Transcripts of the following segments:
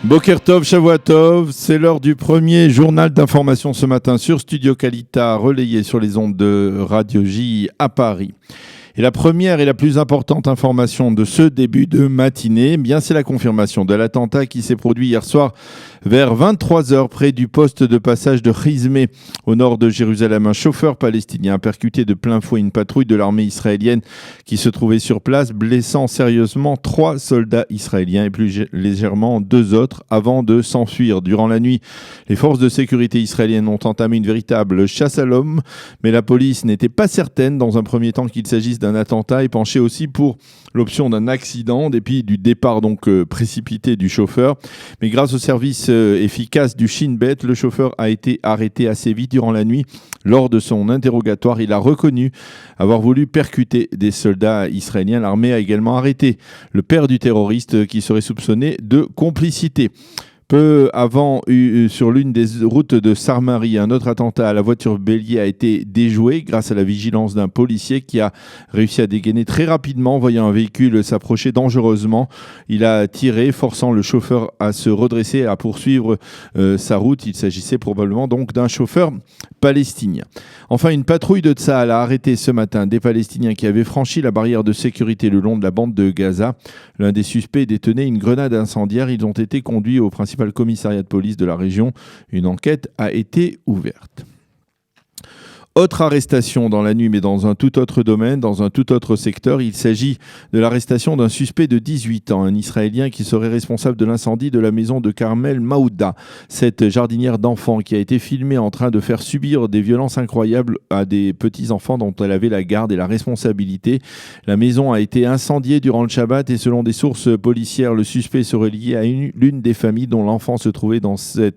Boker Tov, Shavua Tov, c'est l'heure du premier journal d'information ce matin sur Studio Kalita, relayé sur les ondes de Radio J à Paris. Et la première et la plus importante information de ce début de matinée, c'est la confirmation de l'attentat qui s'est produit hier soir vers 23h près du poste de passage de Chizmeh au nord de Jérusalem. Un chauffeur palestinien a percuté de plein fouet une patrouille de l'armée israélienne qui se trouvait sur place, blessant sérieusement 3 soldats israéliens et plus légèrement 2 autres avant de s'enfuir. Durant la nuit, les forces de sécurité israéliennes ont entamé une véritable chasse à l'homme, mais la police n'était pas certaine dans un premier temps qu'il s'agisse d'un attentat et penchait aussi pour l'option d'un accident en dépit du départ précipité du chauffeur. Mais grâce au service efficace du Shin Bet, le chauffeur a été arrêté assez vite durant la nuit. Lors de son interrogatoire, il a reconnu avoir voulu percuter des soldats israéliens. L'armée a également arrêté le père du terroriste qui serait soupçonné de complicité. Peu avant, sur l'une des routes de Sarmari, un autre attentat à la voiture bélier a été déjoué grâce à la vigilance d'un policier qui a réussi à dégainer très rapidement, voyant un véhicule s'approcher dangereusement. Il a tiré, forçant le chauffeur à se redresser et à poursuivre sa route. Il s'agissait probablement donc d'un chauffeur palestinien. Enfin, une patrouille de Tsahal a arrêté ce matin des Palestiniens qui avaient franchi la barrière de sécurité le long de la bande de Gaza. L'un des suspects détenait une grenade incendiaire. Ils ont été conduits au principal commissariat de police de la région. Une enquête a été ouverte. Autre arrestation dans la nuit, mais dans un tout autre domaine, dans un tout autre secteur. Il s'agit de l'arrestation d'un suspect de 18 ans, un Israélien qui serait responsable de l'incendie de la maison de Carmel Maouda, cette jardinière d'enfants qui a été filmée en train de faire subir des violences incroyables à des petits-enfants dont elle avait la garde et la responsabilité. La maison a été incendiée durant le Shabbat et selon des sources policières, le suspect serait lié à l'une des familles dont l'enfant se trouvait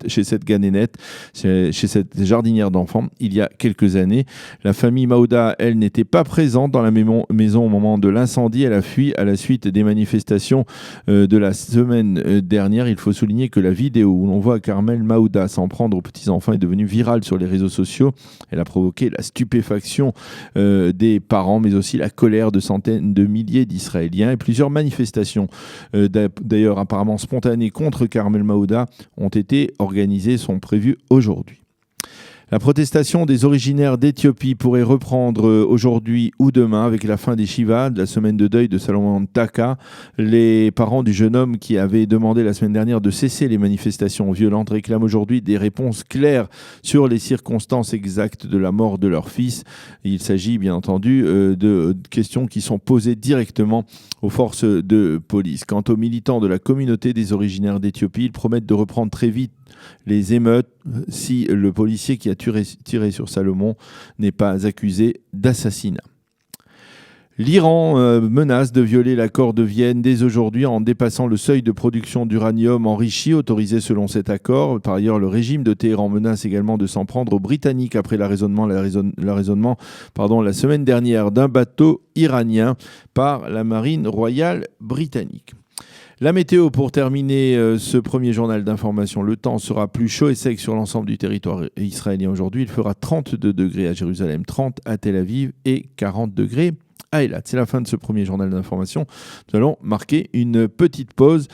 chez cette ganénette, chez cette jardinière d'enfants, il y a quelques années. La famille Maouda, elle, n'était pas présente dans la maison au moment de l'incendie. Elle a fui à la suite des manifestations de la semaine dernière. Il faut souligner que la vidéo où l'on voit Carmel Maouda s'en prendre aux petits-enfants est devenue virale sur les réseaux sociaux. Elle a provoqué la stupéfaction des parents, mais aussi la colère de centaines de milliers d'Israéliens. Et plusieurs manifestations, d'ailleurs apparemment spontanées contre Carmel Maouda, ont été organisées, sont prévues aujourd'hui. La protestation des originaires d'Éthiopie pourrait reprendre aujourd'hui ou demain avec la fin des Shivas, de la semaine de deuil de Salomon Taka. Les parents du jeune homme qui avait demandé la semaine dernière de cesser les manifestations violentes réclament aujourd'hui des réponses claires sur les circonstances exactes de la mort de leur fils. Il s'agit bien entendu de questions qui sont posées directement aux forces de police. Quant aux militants de la communauté des originaires d'Éthiopie, ils promettent de reprendre très vite les émeutes si le policier qui a tiré sur Salomon n'est pas accusé d'assassinat. L'Iran menace de violer l'accord de Vienne dès aujourd'hui en dépassant le seuil de production d'uranium enrichi autorisé selon cet accord. Par ailleurs, le régime de Téhéran menace également de s'en prendre aux Britanniques après l'arraisonnement la semaine dernière d'un bateau iranien par la marine royale britannique. La météo pour terminer ce premier journal d'information. Le temps sera plus chaud et sec sur l'ensemble du territoire israélien aujourd'hui. Il fera 32 degrés à Jérusalem, 30 à Tel Aviv et 40 degrés à Eilat. C'est la fin de ce premier journal d'information. Nous allons marquer une petite pause.